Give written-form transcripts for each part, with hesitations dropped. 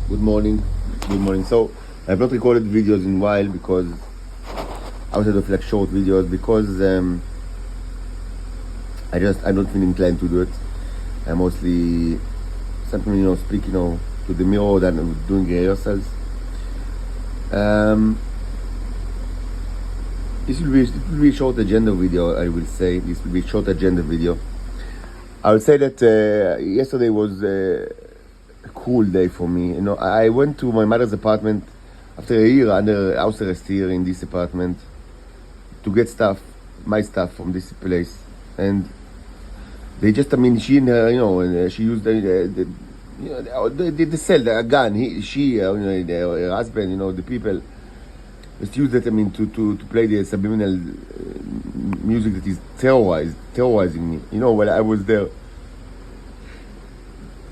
Good morning. Good morning. So I've not recorded videos in a while because outside of like short videos because I'm not feeling inclined to do it. I mostly something speak to the mirror than doing rehearsals. This will be a short agenda video. I will say this will be a short agenda video. I would say that yesterday was a cool day for me. I went to my mother's apartment after a year under house arrest here in this apartment to get my stuff from this place, and they just, she and her, she used the cell, the gun. Her husband, the people just used it. To play the subliminal music that is terrorizing me. When I was there,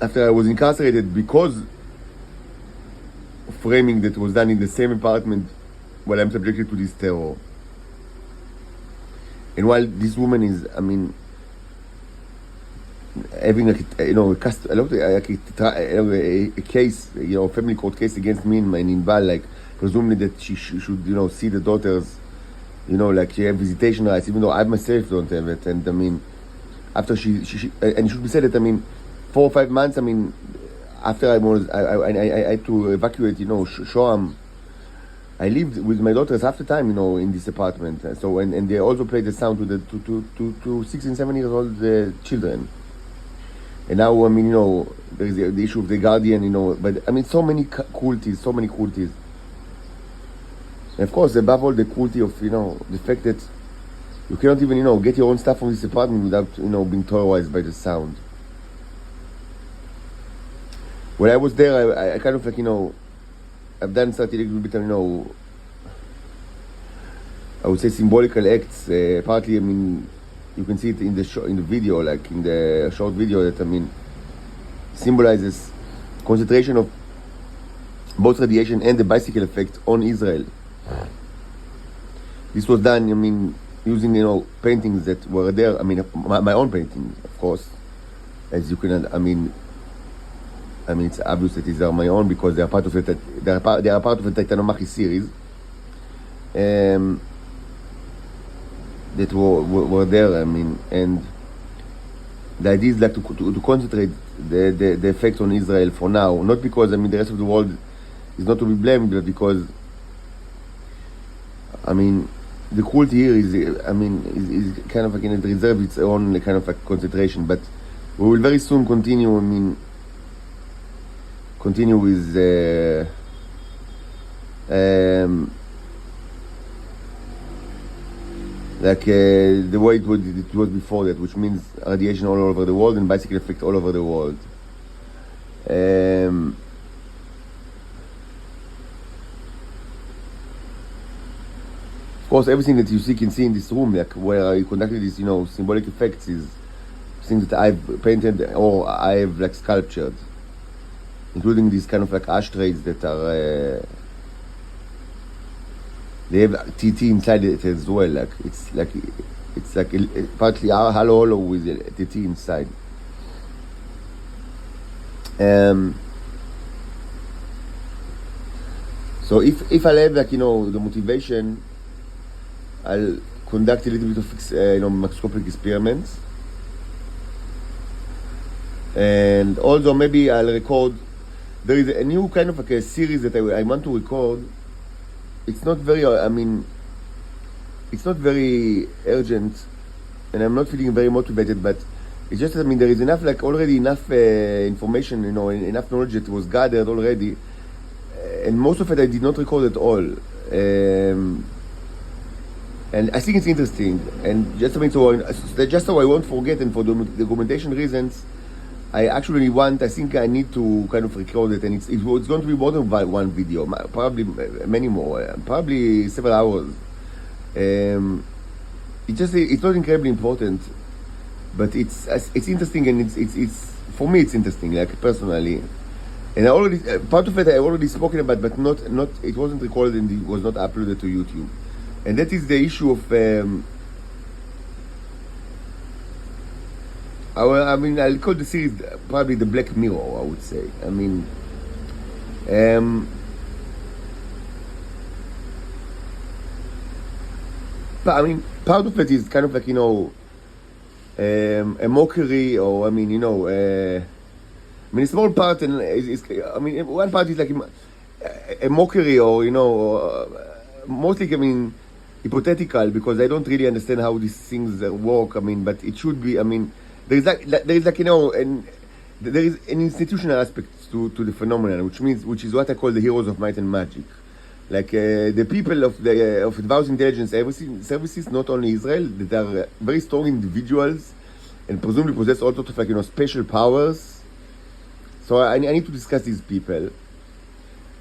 after I was incarcerated because of framing that was done in the same apartment, while I'm subjected to this terror. And while this woman is, having a case, family court case against me and Inbal, like presumably that she should, see the daughters, like she have visitation rights, even though I myself don't have it. And after she and it should be said that 4 or 5 months, after I had to evacuate, Shoam, I lived with my daughters half the time, in this apartment. So and they also played the sound to the to 6 and 7 years old children. And now, there is the issue of the guardian, but so many cruelties. And of course, above all, the cruelty of, the fact that you cannot even, get your own stuff from this apartment without, being terrorized by the sound. When I was there, I kind of I've done started a little bit, I would say symbolical acts. Partly, you can see it in the video, like in the short video that symbolizes concentration of both radiation and the bicycle effect on Israel. This was done, using paintings that were there. My own painting, of course, as you can. It's obvious that these are my own because they are part of the Titanomachi series. That were there, and the idea is like to concentrate the effect on Israel for now, not because the rest of the world is not to be blamed, but because the cruelty here is kind of like it reserves its own kind of like concentration. But we will very soon continue with the way it was before that, which means radiation all over the world and bicycle effect all over the world. Of course, everything that you can see in this room, like where I conducted these, symbolic effects, is things that I've painted or I have like sculptured, including these kind of like ashtrays that are. They have TT inside it as well. Like it's like partly hollow with a TT inside. So if I have the motivation, I'll conduct a little bit of microscopic experiments, and also maybe I'll record. There is a new kind of like a series that I want to record. It's not very, it's not very urgent, and I'm not feeling very motivated, but it's just, there is enough, already enough information, enough knowledge that was gathered already, and most of it I did not record at all. And I think it's interesting, and just so I won't forget, and for documentation reasons, I think I need to kind of record it, and it's going to be more than one video, probably many more, probably several hours. It's not incredibly important, but it's interesting, and it's for me it's interesting, like personally. And I already part of it I already spoken about, but not it wasn't recorded and it was not uploaded to YouTube, and that is the issue of. I'll call the series probably the Black Mirror, I would say. Um, but I mean, part of it is kind of like, a mockery, or I mean, I mean, a small part, and I mean, one part is like a mockery, or mostly, I mean, hypothetical, because I don't really understand how these things work. I mean, but it should be. I mean, there is like there is an institutional aspect to the phenomenon, which is what I call the heroes of might and magic. Like the people of advanced intelligence services, not only Israel, that are very strong individuals and presumably possess all sorts of like special powers. So I need to discuss these people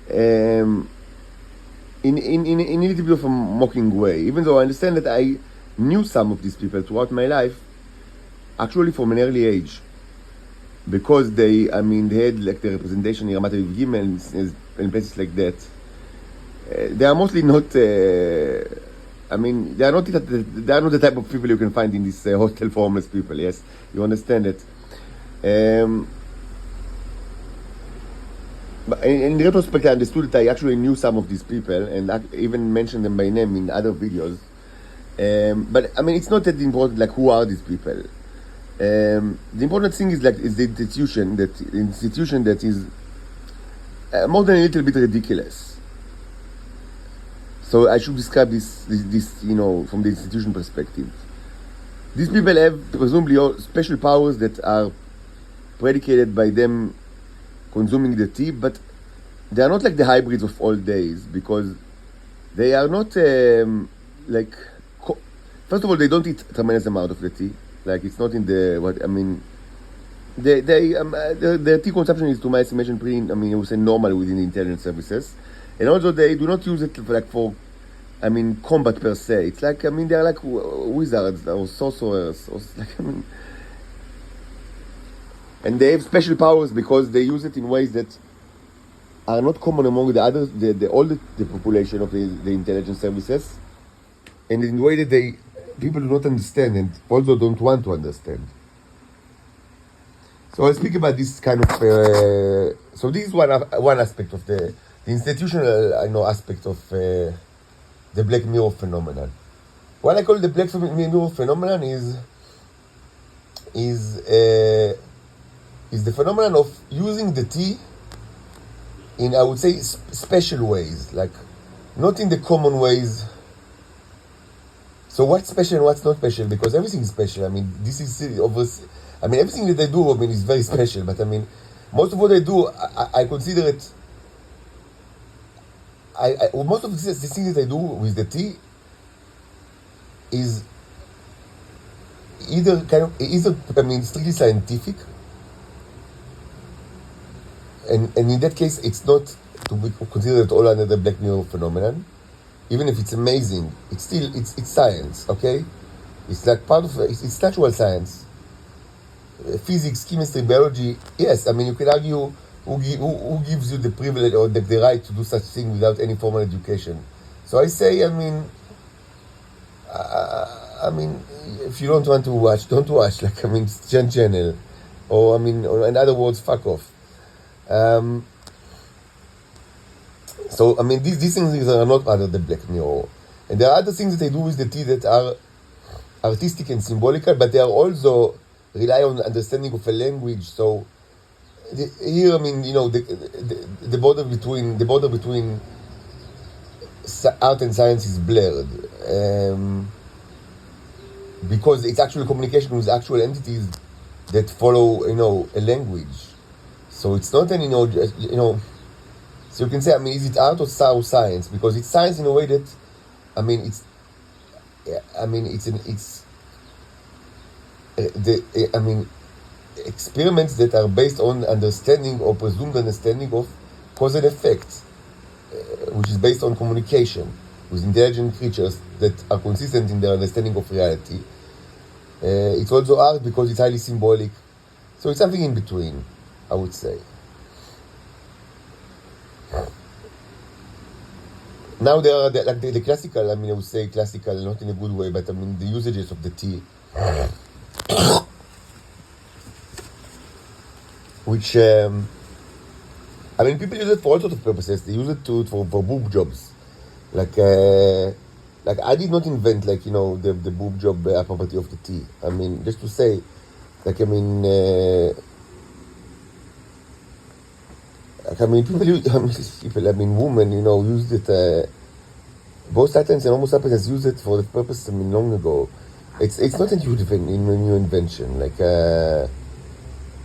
in a little bit of a mocking way, even though I understand that I knew some of these people throughout my life, actually from an early age, because they had like the representation in Ramat Aviv Gimel and places like that. They are mostly not. I mean, they are not the type of people you can find in this hostel for homeless people. Yes, you understand it. But in retrospect, I understood that I actually knew some of these people and even mentioned them by name in other videos. But I mean, it's not that important. Like, who are these people? The important thing is the institution that is more than a little bit ridiculous. So I should describe this from the institution perspective. These people have presumably special powers that are predicated by them consuming the tea, but they are not like the hybrids of old days, because they are not first of all, they don't eat a tremendous amount of the tea. Like, it's not in their tea consumption is, to my estimation, I would say normal within the intelligence services. And also they do not use it for combat per se. It's like, they're like wizards or sorcerers, or and they have special powers because they use it in ways that are not common among the others, the population of the intelligence services, and in a way that people do not understand and also don't want to understand. So I'll speak about this kind of. So this is one aspect of the institutional, aspect of the Black Mirror phenomenon. What I call the Black Mirror phenomenon is the phenomenon of using the tea in, I would say, special ways, like not in the common ways. So what's special and what's not special? Because everything is special. This is obvious. Everything that they do, is very special. But most of what they do, I consider it. Most of the things that I do with the tea is either strictly scientific, and in that case, it's not to be considered all under the Black Mirror phenomenon. Even if it's amazing, it's science, okay? It's like part of it's natural science, physics, chemistry, biology. Yes, you can argue who gives you the privilege or the right to do such thing without any formal education. So I say, if you don't want to watch, don't watch. Like, it's channel, or in other words, fuck off. So these things are not under the Black Mirror, and there are other things that they do with the tea that are artistic and symbolical, but they are also rely on understanding of a language. So here, the border between art and science is blurred, because it's actually communication with actual entities that follow, a language. So it's not any, So you can say, is it art or science? Because it's science in a way that, experiments that are based on understanding or presumed understanding of cause and effect, which is based on communication with intelligent creatures that are consistent in their understanding of reality. It's also art because it's highly symbolic. So it's something in between, I would say. Now there are the classical, I would say classical, not in a good way, but the usages of the tea, which, I mean, people use it for all sorts of purposes. They use it for boob jobs. Like, I did not invent, like, the boob job property of the tea. I mean, just to say, like, people use, women, used it, both Satans and Homo sapiens used it for the purpose, long ago. It's not a new invention. Like,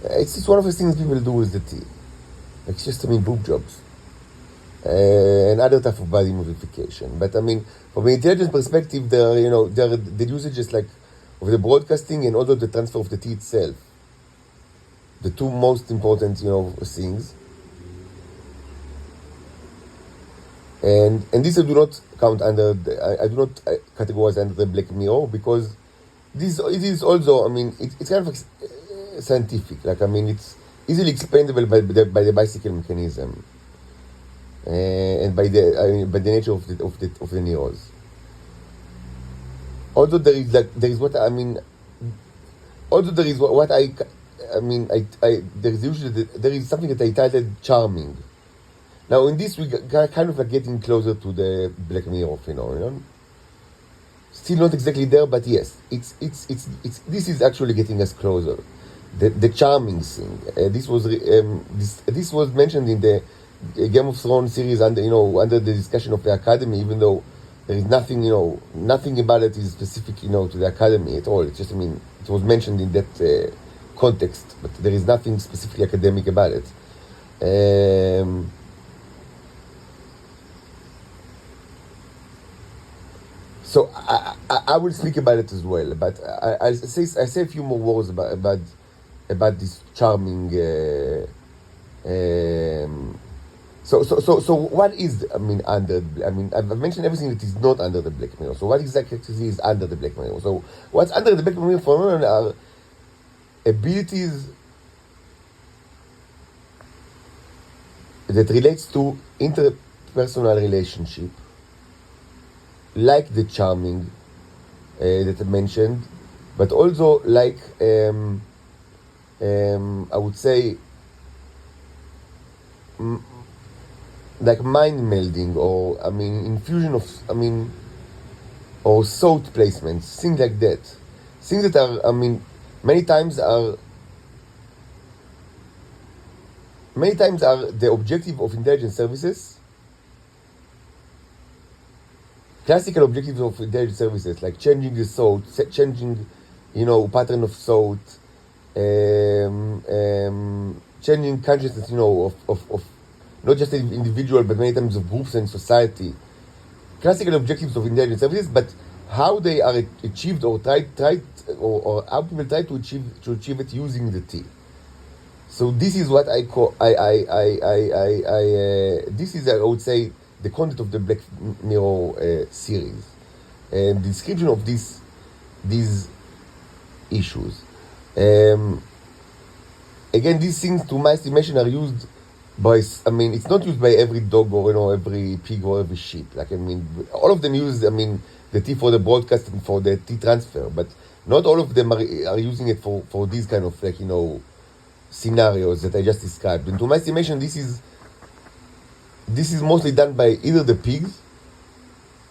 it's just one of the things people do with the tea. Like, it's just, boob jobs. And other type of body modification. But, from an intelligence perspective, the usage is like of the broadcasting and also the transfer of the tea itself. The two most important, things. And this I do not count under, I do not categorize under the Black Mirror, because it is also, it's kind of scientific. Like, it's easily explainable by the bicycle mechanism, and by the nature of the neurons. Although there is something that I titled charming. Now, in this, we kind of getting closer to the Black Mirror phenomenon. Still not exactly there, but yes, this is actually getting us closer. The charming thing. This was mentioned in the Game of Thrones series under the discussion of the Academy, even though there is nothing about it is specific, to the Academy at all. It's just, it was mentioned in that context, but there is nothing specifically academic about it. So I will speak about it as well, but I say a few more words about this charming. So what is under? I've mentioned everything that is not under the Black Mirror. So what exactly is under the Black Mirror? So what's under the Black Mirror phenomenon are abilities that relates to interpersonal relationship, like the charming that I mentioned, but also like I would say like mind melding, or infusion of or thought placements, things like that. Things that are many times are the objective of intelligence services. Classical objectives of intelligence services, like changing the thought, changing, pattern of thought, changing consciousness, of not just an individual, but many times of groups and society. Classical objectives of intelligence services, but how they are achieved or or how people try to achieve it using the T. So this is what I call this is, I would say, the content of the Black Mirror series, and the description of these issues. Again, these things, to my estimation, are used by, it's not used by every dog or every pig or every sheep. Like, all of them use, the T for the broadcast and for the T transfer, but not all of them are using it for these kind of, like, scenarios that I just described. And to my estimation, this is mostly done by either the pigs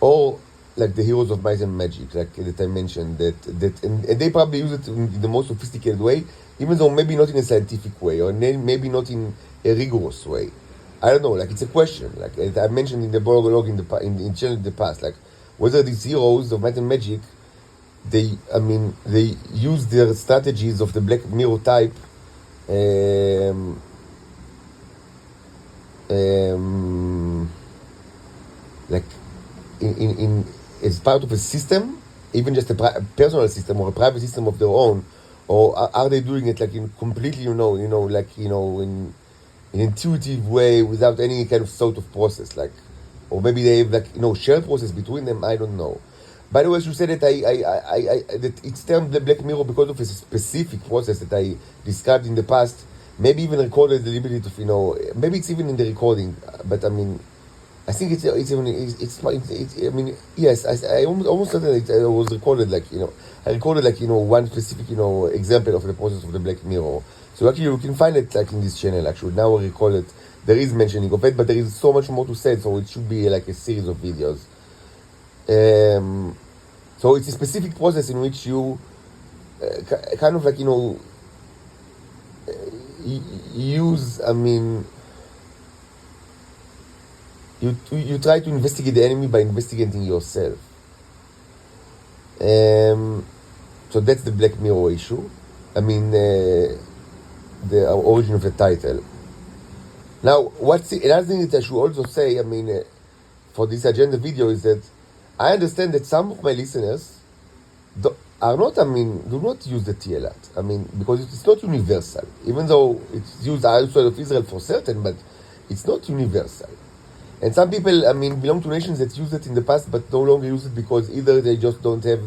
or like the heroes of might and magic, like that I mentioned, and they probably use it in the most sophisticated way, even though maybe not in a scientific way, or maybe not in a rigorous way. I don't know, like, it's a question, like I mentioned in the prologue in the past, like whether these heroes of might and magic, they use their strategies of the Black Mirror type like in as part of a system, even just a personal system or a private system of their own, or are they doing it like in completely, in an intuitive way without any kind of sort of process, like, or maybe they have, like, shared process between them. I don't know. By the way, you said that that it's termed the Black Mirror because of a specific process that I described in the past. Maybe even recorded a little bit of, maybe it's even in the recording, but I think yes, I almost certain it was recorded, like, I recorded, like, one specific, example of the process of the Black Mirror. So actually you can find it, like, in this channel, actually. Now I recorded there is mentioning of it, but there is so much more to say, so it should be like a series of videos. So it's a specific process in which you kind of like, use, you try to investigate the enemy by investigating yourself. So that's the Black Mirror issue. The origin of the title. Now, another thing that I should also say, for this agenda video is that I understand that some of my listeners do not use the T a lot. Because it's not universal, even though it's used outside of Israel for certain, but it's not universal. And some people, belong to nations that used it in the past, but no longer use it because either they just don't have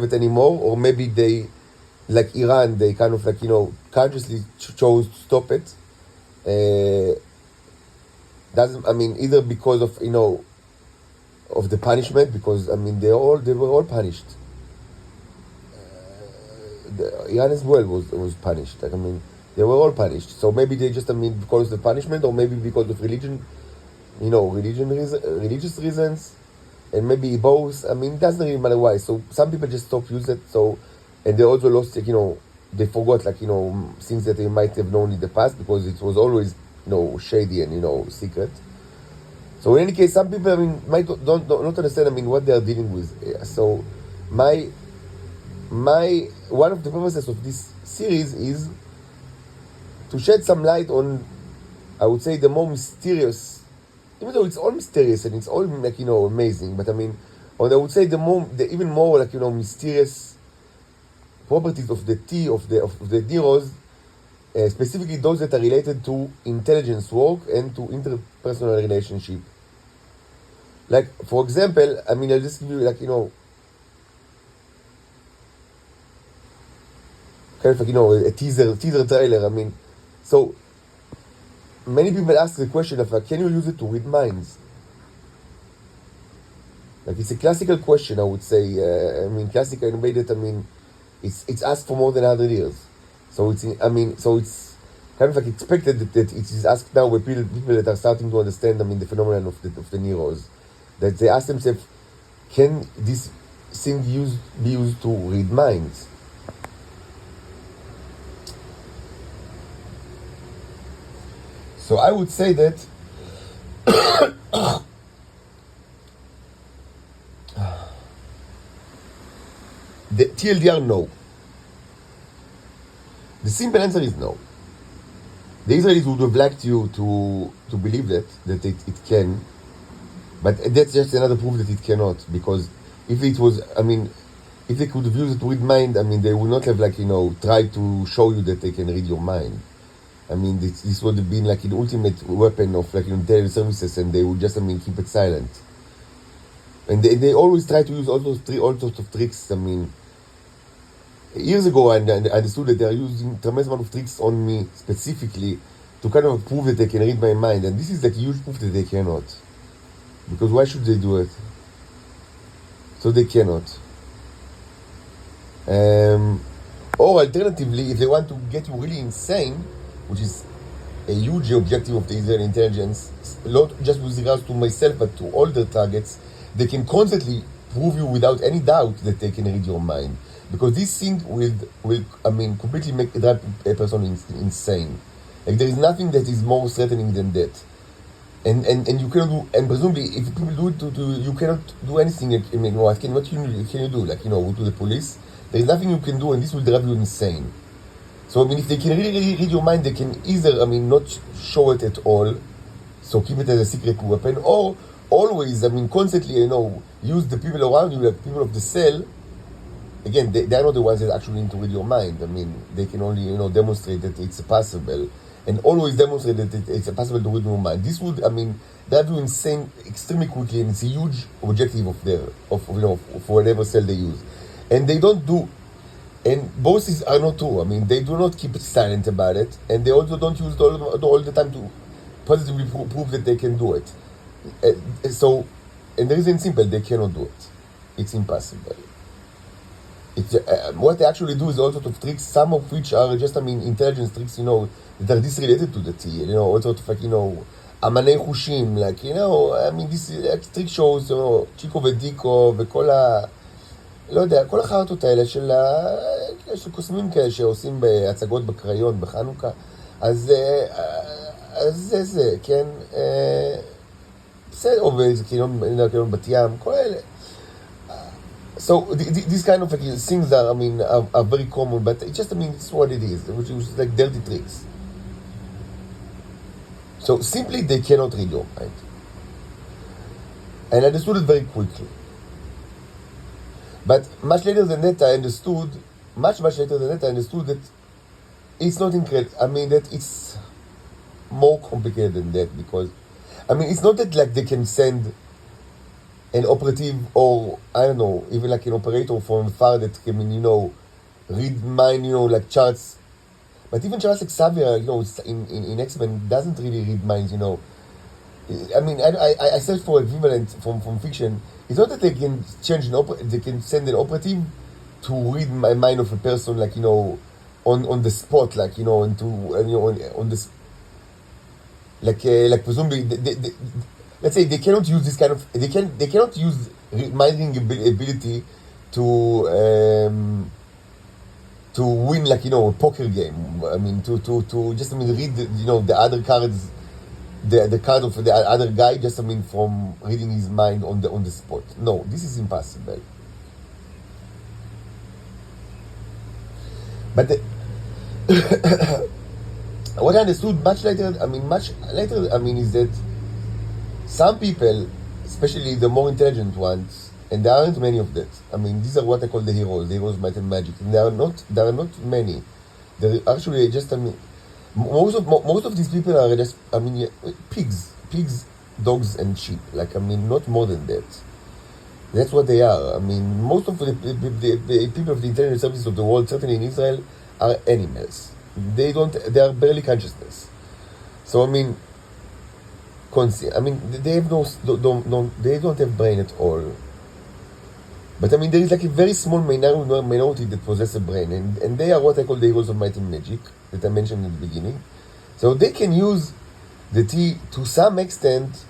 it anymore, or maybe they, like Iran, they kind of consciously chose to stop it. Either because of of the punishment, because they were all punished. Iran as well was punished. They were all punished. So maybe they just because of the punishment, or maybe because of religion, religious reasons, and maybe both. It doesn't really matter why. So some people just stopped using it. So, and they also lost they forgot things that they might have known in the past, because it was always shady and secret. So in any case, some people might don't understand what they are dealing with. So one of the purposes of this series is to shed some light on, I would say, the more mysterious, even though it's all mysterious and it's all amazing, but I would say the even more mysterious properties of the T of the Neros, specifically those that are related to intelligence work and to interpersonal relationship. Like, for example, I'll just give you kind of a teaser trailer. So many people ask the question of can you use it to read minds? It's a classical question, I would say. Classical in a way that it's asked for more than 100 years. So it's kind of expected that it is asked now by people that are starting to understand the phenomenon of the Neros, that they ask themselves, can this thing be used to read minds? So I would say that the TLDR, no. The simple answer is no. The Israelis would have liked you to believe that it can, but that's just another proof that it cannot, because if it was, if they could have used it to read mind, they would not have tried to show you that they can read your mind. This would have been an ultimate weapon of intelligence services, and they would just keep it silent. And they always try to use all sorts of tricks. Years ago, I understood that they are using tremendous amount of tricks on me specifically to kind of prove that they can read my mind, and this is a huge proof that they cannot. Because why should they do it? So they cannot. Or alternatively, if they want to get you really insane, which is a huge objective of the Israeli intelligence, not just with regards to myself, but to all their targets, they can constantly prove you without any doubt that they can read your mind. Because this thing will completely drive a person insane. There is nothing that is more threatening than that. And you cannot do, and presumably, if people do it you cannot do anything. What can you do? Go to the police? There is nothing you can do, and this will drive you insane. So, if they can really read your mind, they can either, not show it at all, so keep it as a secret weapon, or always, constantly, use the people around you, like people of the cell. Again, they are not the ones that actually need to read your mind. They can only, demonstrate that it's possible, and always demonstrate that it's possible to read your mind. This would, drive you insane extremely quickly, and it's a huge objective of whatever cell they use. And they don't do. And both are not true. They do not keep silent about it, and they also don't use it all the time to positively prove that they can do it. And the reason is simple: they cannot do it. It's impossible. it's what they actually do is all sort of tricks, some of which are just, intelligence tricks, that are disrelated to the T, all sort of like, אמני חושים, like, this like trick shows, צ'יקו ודיקו, וכל לא יודע, כל החרטות האלה של קוסמים כאלה שעושים בהצגות בקריון, בחנוכה, אז זה, כן, בסדר, עובד, כאילו, בת ים, כל אלה. So these kind of like, things are, are very common, but it just, it's what it is, which is like dirty tricks. So simply they cannot read your mind. And I understood it very quickly. But much later than that, I understood that it's not incredible. That it's more complicated than that, because, it's not that like they can send an operative or, I don't know, even like an operator from far that can, read mind, like charts. But even Charles Xavier, in X-Men doesn't really read minds, I searched for equivalent from fiction. It's not that they can change they can send an operative to read my mind of a person, like, on the spot, like, and to, on this, like presumably, let's say they cannot use this kind of, they cannot use mind reading ability to win, like, a poker game. To just, read, the other cards, the card of the other guy, just, from reading his mind on the spot. No, this is impossible. But what I understood much later, is that some people, especially the more intelligent ones, and there aren't many of that. These are what I call the heroes of might and magic. And there are not many. There are actually just, most of these people are just, pigs, dogs, and sheep. Like, not more than that. That's what they are. Most of the people of the intelligence services of the world, certainly in Israel, are animals. They are barely consciousness. So, they have they don't have brain at all. But there is like a very small minority that possess a brain, and they are what I call the heroes of might and magic, that I mentioned in the beginning. So they can use the T to some extent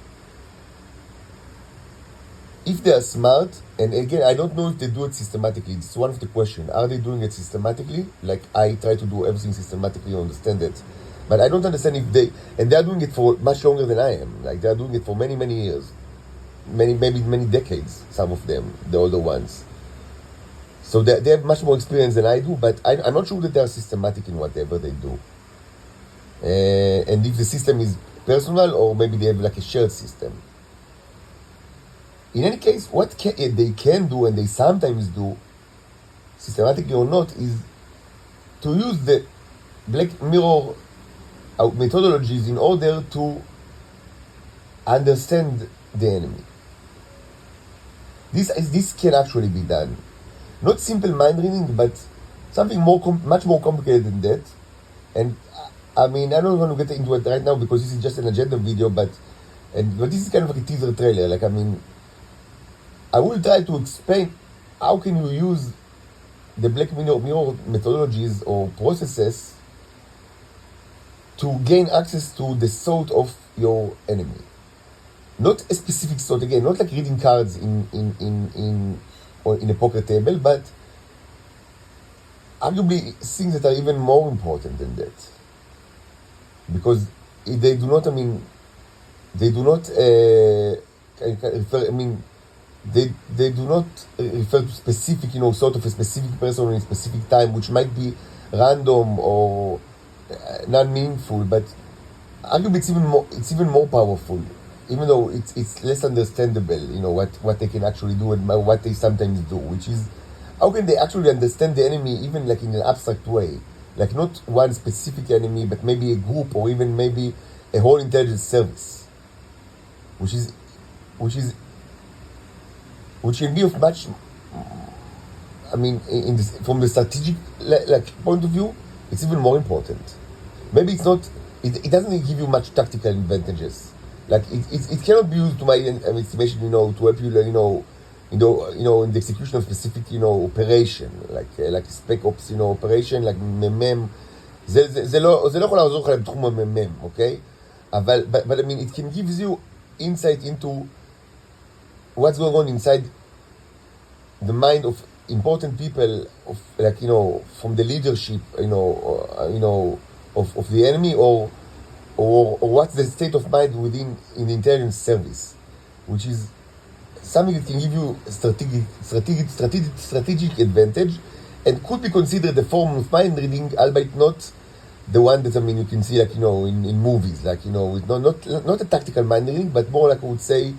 if they are smart, and again, I don't know if they do it systematically. It's one of the questions. Are they doing it systematically? Like, I try to do everything systematically, understand it. But I don't understand if they are doing it for much longer than I am. Like, they are doing it for many, many years. Maybe many decades, some of them, the older ones. So they have much more experience than I do, but I'm not sure that they are systematic in whatever they do. And if the system is personal, or maybe they have like a shared system. In any case, what they can do, and they sometimes do, systematically or not, is to use the Black Mirror methodologies in order to understand the enemy. This can actually be done. Not simple mind reading, but something much more complicated than that. And I don't want to get into it right now because this is just an agenda video, but this is kind of like a teaser trailer. Like, I will try to explain how can you use the Black Mirror methodologies or processes to gain access to the thought of your enemy. Not a specific thought, again, not like reading cards in a poker table, but arguably things that are even more important than that. Because they do not, they do not refer to specific, sort of a specific person in a specific time, which might be random or non-meaningful, but arguably it's even more powerful, even though it's less understandable, what they can actually do and what they sometimes do, which is how can they actually understand the enemy even like in an abstract way, like not one specific enemy, but maybe a group or even maybe a whole intelligence service, which can be of much, from the strategic point of view, it's even more important. Maybe it's not, it doesn't give you much tactical advantages. Like, it cannot be used to my estimation, to help you, in the execution of specific, operation, like spec ops, operation, like מ"מ, זה לא יכול לעזור לך בתחום המ"מ, אוקיי? אבל, but I mean, it can give you insight into what's going on inside the mind of important people, of like, from the leadership, of the enemy, or what's the state of mind in the intelligence service, which is something that can give you strategic advantage, and could be considered a form of mind reading, albeit not the one that, I mean, you can see, like, in movies, like, with not a tactical mind reading, but more like, I would say,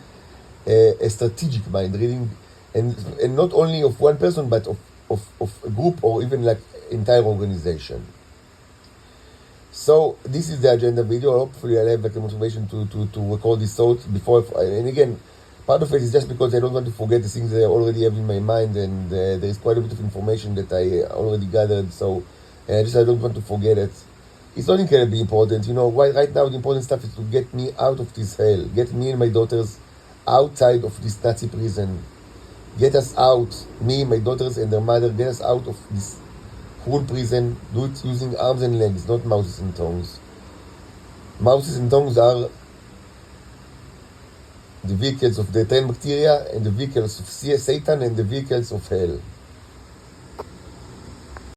a strategic mind reading, and not only of one person, but of a group, or even like entire organization. So this is the agenda video. Hopefully I'll have like the motivation to record this thought before, and again, part of it is just because I don't want to forget the things that I already have in my mind, and there is quite a bit of information that I already gathered, so I don't want to forget it. It's not incredibly important, right now the important stuff is to get me out of this hell, get me and my daughters outside of this Nazi prison, get us out, me, my daughters and their mother, get us out of this cruel prison, do it using arms and legs, not mouses and tongues. Mouses and tongues are the vehicles of the 10 bacteria, and the vehicles of Satan, and the vehicles of hell.